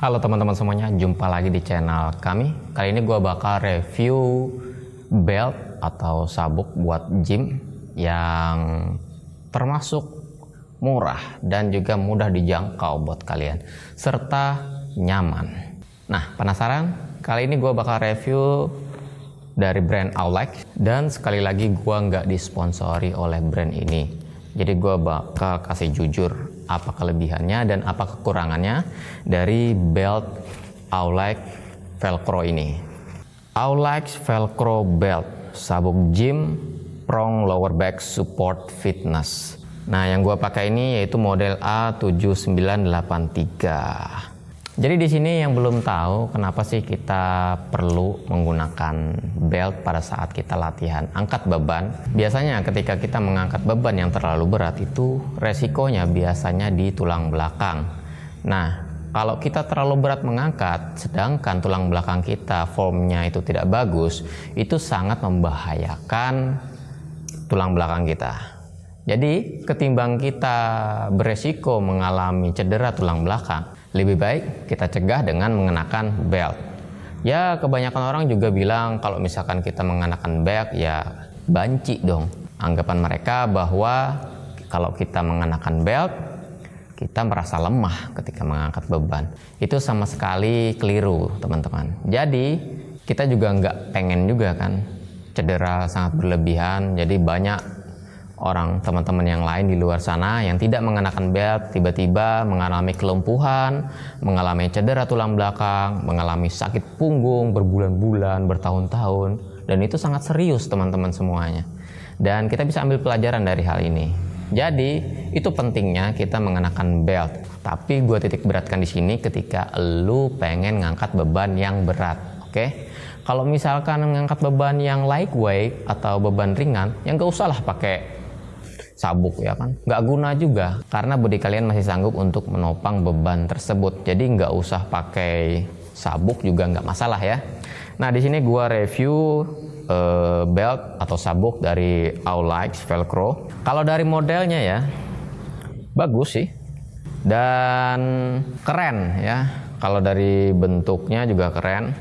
Halo teman-teman semuanya, jumpa lagi di channel kami. Kali ini gue bakal review belt atau sabuk buat gym yang termasuk murah dan juga mudah dijangkau buat kalian, serta nyaman. Nah, penasaran? Kali ini gue bakal review dari brand Aulike, dan sekali lagi gue nggak disponsori oleh brand ini. Jadi gue bakal kasih jujur apa kelebihannya dan apa kekurangannya dari belt Aulike Velcro ini. Aulike Velcro Belt, sabuk gym prong lower back support fitness. Nah, yang gue pakai ini yaitu model A7983. Jadi di sini yang belum tahu kenapa sih kita perlu menggunakan belt pada saat kita latihan angkat beban. Biasanya ketika kita mengangkat beban yang terlalu berat itu resikonya biasanya di tulang belakang. Nah, kalau kita terlalu berat mengangkat sedangkan tulang belakang kita formnya itu tidak bagus, itu sangat membahayakan tulang belakang kita. Jadi ketimbang kita beresiko mengalami cedera tulang belakang, lebih baik kita cegah dengan mengenakan belt. Ya, kebanyakan orang juga bilang kalau misalkan kita mengenakan belt ya banci dong. Anggapan mereka bahwa kalau kita mengenakan belt kita merasa lemah ketika mengangkat beban. Itu sama sekali keliru, teman-teman. Jadi kita juga nggak pengen juga kan cedera sangat berlebihan. Jadi banyak orang teman-teman yang lain di luar sana yang tidak mengenakan belt tiba-tiba mengalami kelumpuhan, mengalami cedera tulang belakang, mengalami sakit punggung berbulan-bulan, bertahun-tahun, dan itu sangat serius teman-teman semuanya. Dan kita bisa ambil pelajaran dari hal ini. Jadi itu pentingnya kita mengenakan belt. Tapi gue titik beratkan di sini ketika lu pengen ngangkat beban yang berat, oke? Kalau misalkan mengangkat beban yang lightweight atau beban ringan, yang gak usah lah pakai sabuk ya kan, nggak guna juga karena bodi kalian masih sanggup untuk menopang beban tersebut. Jadi nggak usah pakai sabuk juga nggak masalah ya. Nah, di sini gua review belt atau sabuk dari Aulike Velcro. Kalau dari modelnya ya bagus sih dan keren ya. Kalau dari bentuknya juga keren,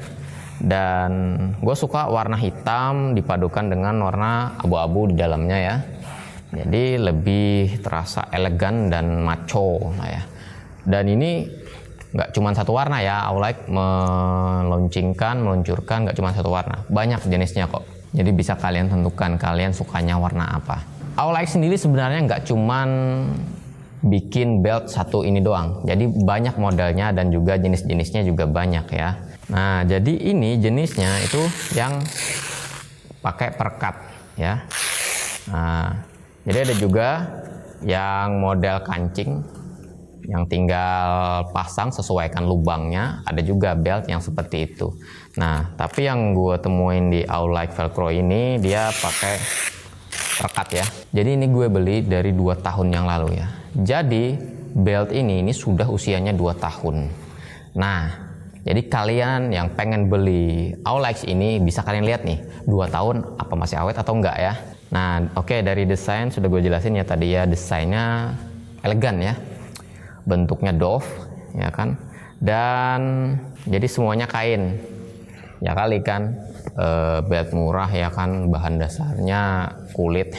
dan gue suka warna hitam dipadukan dengan warna abu-abu di dalamnya ya. Jadi lebih terasa elegan dan macho lah ya. Dan ini nggak cuma satu warna ya, Aulike meluncurkan nggak cuma satu warna, banyak jenisnya kok. Jadi bisa kalian tentukan kalian sukanya warna apa. Aulike sendiri sebenarnya nggak cuman bikin belt satu ini doang. Jadi banyak modelnya dan juga jenis-jenisnya juga banyak ya. Nah, jadi ini jenisnya itu yang pakai perekat ya. Nah, jadi ada juga yang model kancing yang tinggal pasang sesuaikan lubangnya, ada juga belt yang seperti itu. Nah, tapi yang gue temuin di Aulike Velcro ini dia pakai perekat ya. Jadi ini gue beli dari 2 tahun yang lalu ya. Jadi belt ini sudah usianya 2 tahun. Nah, jadi kalian yang pengen beli Aulike ini bisa kalian lihat nih, 2 tahun apa masih awet atau enggak ya. Nah, oke, dari desain sudah gue jelasin ya tadi ya, desainnya elegan ya, bentuknya doff ya kan, dan jadi semuanya kain ya kali kan, belt murah ya kan, bahan dasarnya kulit.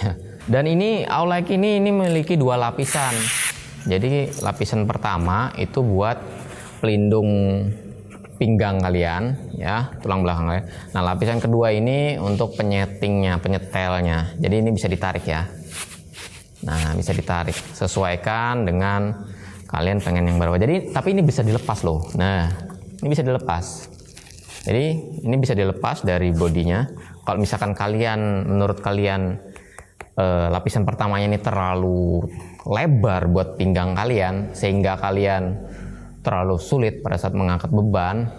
Dan ini Aulike ini memiliki 2 lapisan. Jadi lapisan pertama itu buat pelindung pinggang kalian ya, tulang belakang kalian. Nah, lapisan kedua ini untuk penyetingnya, penyetelnya. Jadi ini bisa ditarik ya. Nah, bisa ditarik, sesuaikan dengan kalian pengen yang berapa. Jadi tapi ini bisa dilepas loh. Nah, ini bisa dilepas. Jadi ini bisa dilepas dari bodinya. Kalau misalkan kalian, menurut kalian lapisan pertamanya ini terlalu lebar buat pinggang kalian sehingga kalian terlalu sulit pada saat mengangkat beban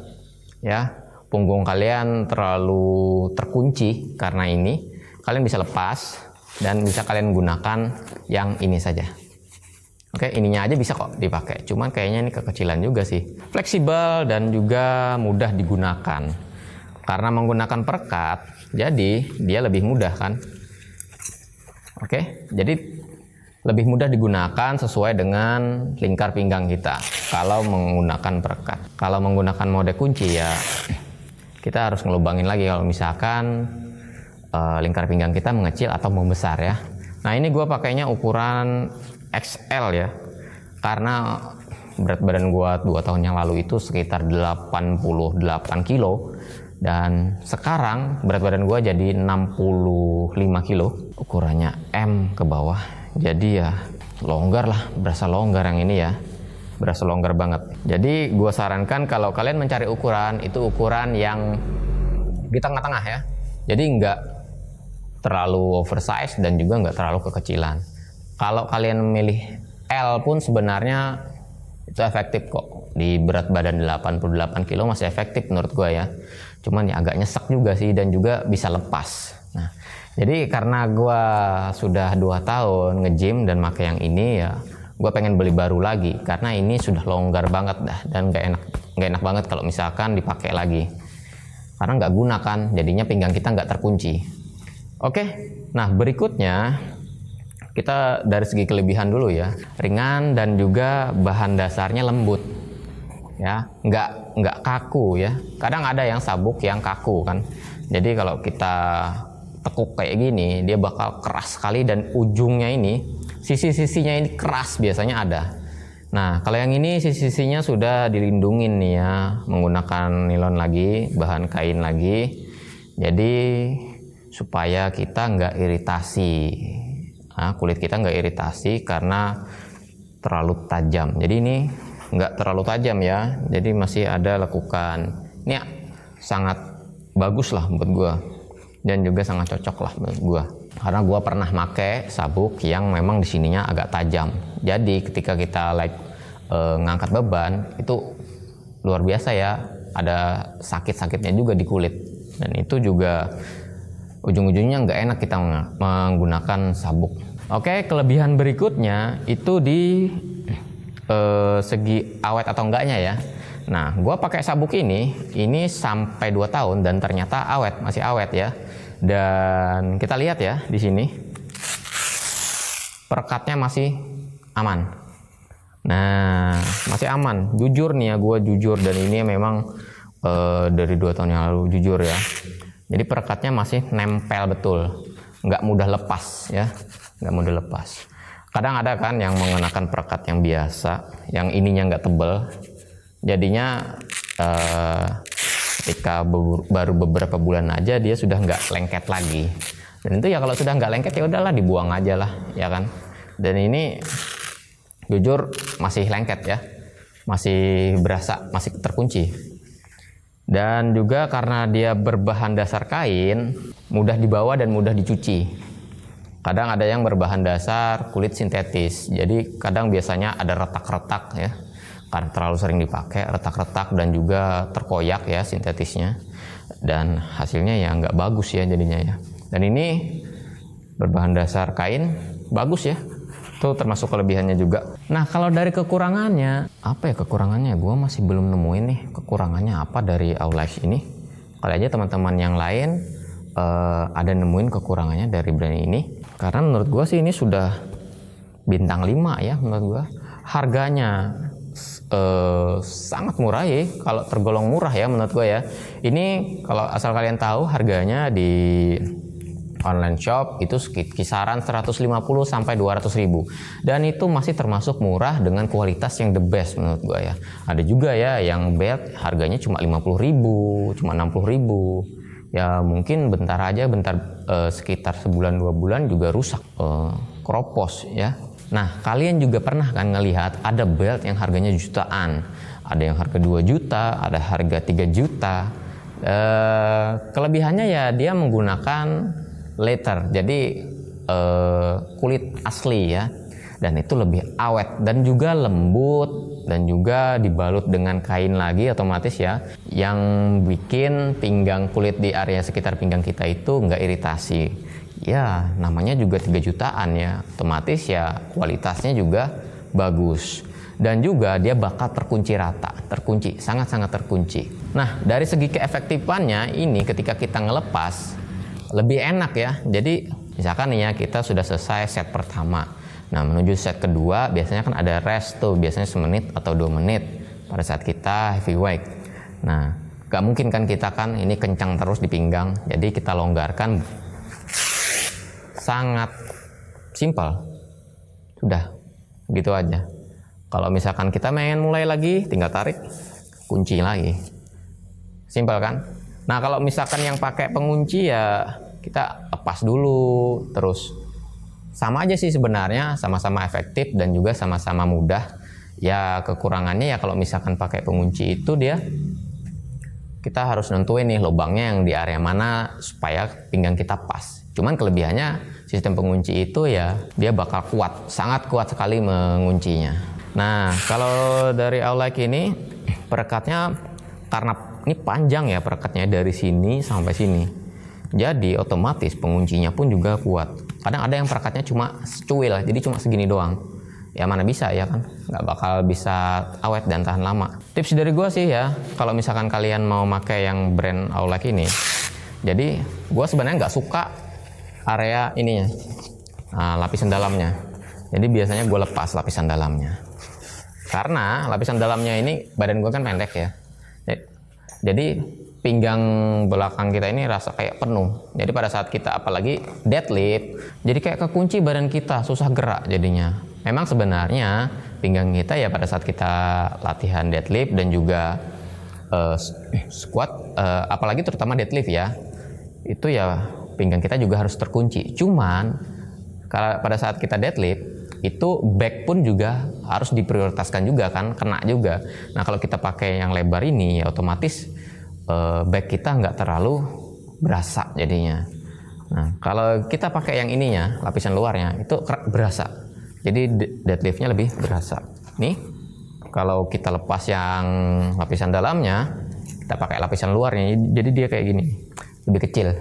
ya, punggung kalian terlalu terkunci karena ini, kalian bisa lepas dan bisa kalian gunakan yang ini saja. Oke, ininya aja bisa kok dipakai, cuman kayaknya ini kekecilan juga sih. Fleksibel dan juga mudah digunakan karena menggunakan perekat, jadi dia lebih mudah kan. Oke, jadi lebih mudah digunakan sesuai dengan lingkar pinggang kita kalau menggunakan perekat. Kalau menggunakan mode kunci ya kita harus ngelubangin lagi kalau misalkan lingkar pinggang kita mengecil atau membesar ya. Nah ini gue pakainya ukuran XL ya, karena berat badan gue 2 tahun yang lalu itu sekitar 88 kilo, dan sekarang berat badan gue jadi 65 kilo, ukurannya M ke bawah. Jadi ya longgar lah, berasa longgar yang ini ya, berasa longgar banget. Jadi gue sarankan kalau kalian mencari ukuran, itu ukuran yang di tengah-tengah ya. Jadi nggak terlalu oversize dan juga nggak terlalu kekecilan. Kalau kalian memilih L pun sebenarnya itu efektif kok. Di berat badan 88 kilo masih efektif menurut gue ya. Cuman ya agak nyesek juga sih, dan juga bisa lepas. Nah, jadi karena gue sudah 2 tahun nge-gym dan pakai yang ini ya, gue pengen beli baru lagi karena ini sudah longgar banget dah, dan gak enak banget kalau misalkan dipakai lagi. Karena nggak guna kan, jadinya pinggang kita nggak terkunci. Oke, nah berikutnya kita dari segi kelebihan dulu ya. Ringan dan juga bahan dasarnya lembut. Ya, nggak kaku ya. Kadang ada yang sabuk yang kaku kan. Jadi kalau kita tekuk kayak gini, dia bakal keras sekali, dan ujungnya ini, sisi-sisinya ini keras biasanya ada. Nah, kalau yang ini sisi-sisinya sudah dilindungin nih ya, menggunakan nilon lagi, bahan kain lagi. Jadi supaya kita nggak iritasi. Nah, kulit kita nggak iritasi karena terlalu tajam. Jadi ini nggak terlalu tajam ya, jadi masih ada lekukan. Ini sangat bagus lah buat gua, dan juga sangat cocok lah buat gua. Karena gua pernah make sabuk yang memang di sininya agak tajam. Jadi ketika kita ngangkat beban itu luar biasa ya, ada sakit-sakitnya juga di kulit. Dan itu juga ujung-ujungnya nggak enak kita menggunakan sabuk. Oke, kelebihan berikutnya itu di segi awet atau enggaknya ya. Nah, gue pakai sabuk ini sampai 2 tahun dan ternyata masih awet ya. Dan kita lihat ya di sini, perekatnya masih aman. Nah, masih aman. Jujur nih ya, gue jujur, dan ini memang dari 2 tahun yang lalu, jujur ya. Jadi perekatnya masih nempel betul, nggak mudah lepas ya, nggak mudah lepas. Kadang ada kan yang mengenakan perekat yang biasa, yang ininya nggak tebel, jadinya ketika baru beberapa bulan aja dia sudah nggak lengket lagi. Dan itu ya kalau sudah nggak lengket ya udahlah, dibuang aja lah ya kan. Dan ini jujur masih lengket ya, masih berasa, masih terkunci. Dan juga karena dia berbahan dasar kain, mudah dibawa dan mudah dicuci. Kadang ada yang berbahan dasar kulit sintetis, jadi kadang biasanya ada retak-retak ya, karena terlalu sering dipakai, retak-retak dan juga terkoyak ya sintetisnya, dan hasilnya ya nggak bagus ya jadinya ya. Dan ini berbahan dasar kain, bagus ya, itu termasuk kelebihannya juga. Nah, kalau dari kekurangannya, apa ya kekurangannya? Gue masih belum nemuin nih kekurangannya apa dari Aulife ini. Kali aja teman-teman yang lain ada nemuin kekurangannya dari brand ini. Karena menurut gue sih ini sudah bintang 5 ya menurut gue. Harganya sangat murah ya, kalau tergolong murah ya menurut gue ya. Ini kalau asal kalian tahu, harganya di online shop itu kisaran 150 sampai 200 ribu, dan itu masih termasuk murah dengan kualitas yang the best menurut gue ya. Ada juga ya yang belt harganya cuma 50 ribu, cuma 60 ribu ya, mungkin bentar sekitar sebulan 2 bulan juga rusak, keropos ya. Nah, kalian juga pernah kan ngelihat ada belt yang harganya jutaan, ada yang harga 2 juta, ada harga 3 juta. Kelebihannya ya dia menggunakan leather, jadi kulit asli ya, dan itu lebih awet dan juga lembut, dan juga dibalut dengan kain lagi otomatis ya, yang bikin kulit di area sekitar pinggang kita itu nggak iritasi ya. Namanya juga 3 jutaan ya, otomatis ya kualitasnya juga bagus, dan juga dia bakal terkunci rata, sangat-sangat terkunci. Nah, dari segi keefektifannya ini ketika kita ngelepas lebih enak ya. Jadi misalkan nih ya, kita sudah selesai set pertama. Nah, menuju set kedua biasanya kan ada rest tuh, biasanya semenit atau 2 menit pada saat kita heavy weight. Nah, gak mungkin kan kita kan ini kencang terus di pinggang, jadi kita longgarkan. Sangat simpel, sudah gitu aja. Kalau misalkan kita pengen mulai lagi, tinggal tarik, kunci lagi, simpel kan. Nah, kalau misalkan yang pakai pengunci ya kita lepas dulu, terus sama aja sih sebenarnya, sama-sama efektif dan juga sama-sama mudah. Ya kekurangannya ya kalau misalkan pakai pengunci itu kita harus nentuin nih lubangnya yang di area mana supaya pinggang kita pas. Cuman kelebihannya sistem pengunci itu ya dia bakal kuat, sangat kuat sekali menguncinya. Nah, kalau dari Aulike ini perekatnya karena ini panjang ya perekatnya dari sini sampai sini. Jadi otomatis penguncinya pun juga kuat. Kadang ada yang perekatnya cuma secuil, jadi cuma segini doang. Ya mana bisa ya kan, nggak bakal bisa awet dan tahan lama. Tips dari gue sih ya, kalau misalkan kalian mau pakai yang brand Aulike ini, jadi gue sebenarnya nggak suka area ininya, lapisan dalamnya. Jadi biasanya gue lepas lapisan dalamnya, karena lapisan dalamnya ini badan gue kan pendek ya. Jadi pinggang belakang kita ini rasa kayak penuh. Jadi pada saat kita apalagi deadlift, jadi kayak kekunci badan kita, susah gerak jadinya. Memang sebenarnya pinggang kita ya pada saat kita latihan deadlift dan juga squat, apalagi terutama deadlift ya, itu ya pinggang kita juga harus terkunci. Cuman pada saat kita deadlift, itu back pun juga harus diprioritaskan juga kan, kena juga. Nah kalau kita pakai yang lebar ini ya otomatis back kita nggak terlalu berasa jadinya. Nah kalau kita pakai yang ininya, lapisan luarnya itu berasa. Jadi deadliftnya lebih berasa. Nih, kalau kita lepas yang lapisan dalamnya, kita pakai lapisan luarnya, jadi dia kayak gini, lebih kecil.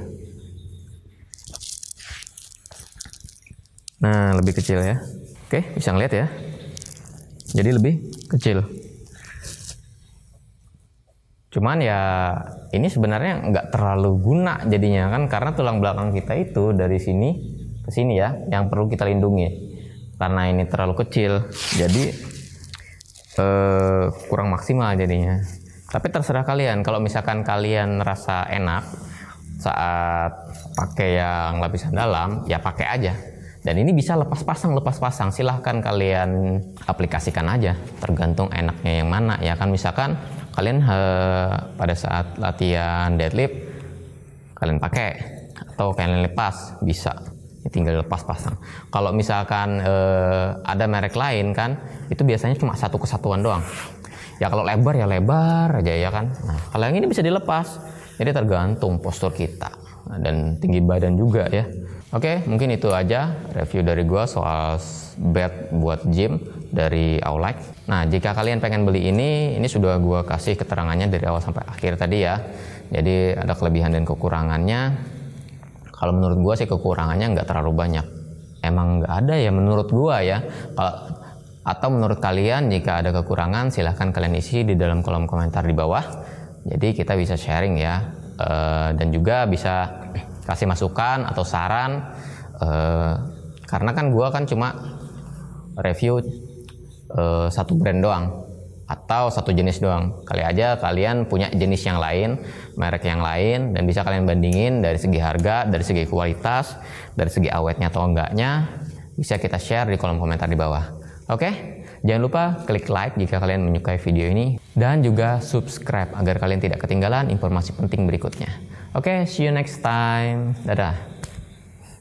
Nah, lebih kecil ya. Oke, bisa ngeliat ya. Jadi lebih kecil. Cuman ya ini sebenarnya nggak terlalu guna jadinya kan, karena tulang belakang kita itu dari sini ke sini ya, yang perlu kita lindungi. Karena ini terlalu kecil, jadi kurang maksimal jadinya. Tapi terserah kalian, kalau misalkan kalian rasa enak saat pakai yang lapisan dalam, ya pakai aja. Dan ini bisa lepas pasang, silahkan kalian aplikasikan aja, tergantung enaknya yang mana. Ya kan misalkan kalian pada saat latihan deadlift, kalian pakai, atau kalian lepas, bisa. Tinggal lepas pasang. Kalau misalkan ada merek lain kan, itu biasanya cuma satu kesatuan doang. Ya kalau lebar ya lebar aja ya kan. Nah, kalau yang ini bisa dilepas. Jadi tergantung postur kita dan tinggi badan juga ya. Oke, mungkin itu aja review dari gua soal belt buat gym dari Aulike. Nah, jika kalian pengen beli ini sudah gua kasih keterangannya dari awal sampai akhir tadi ya. Jadi ada kelebihan dan kekurangannya. Kalau menurut gua sih kekurangannya nggak terlalu banyak. Emang nggak ada ya menurut gua ya. Atau menurut kalian jika ada kekurangan silahkan kalian isi di dalam kolom komentar di bawah. Jadi kita bisa sharing ya. Dan juga bisa kasih masukan atau saran. Karena kan gua kan cuma review satu brand doang. Atau satu jenis doang. Kali aja kalian punya jenis yang lain, merek yang lain, dan bisa kalian bandingin dari segi harga, dari segi kualitas, dari segi awetnya atau enggaknya, bisa kita share di kolom komentar di bawah. Oke? Jangan lupa klik like jika kalian menyukai video ini, dan juga subscribe agar kalian tidak ketinggalan informasi penting berikutnya. Oke, see you next time. Dadah.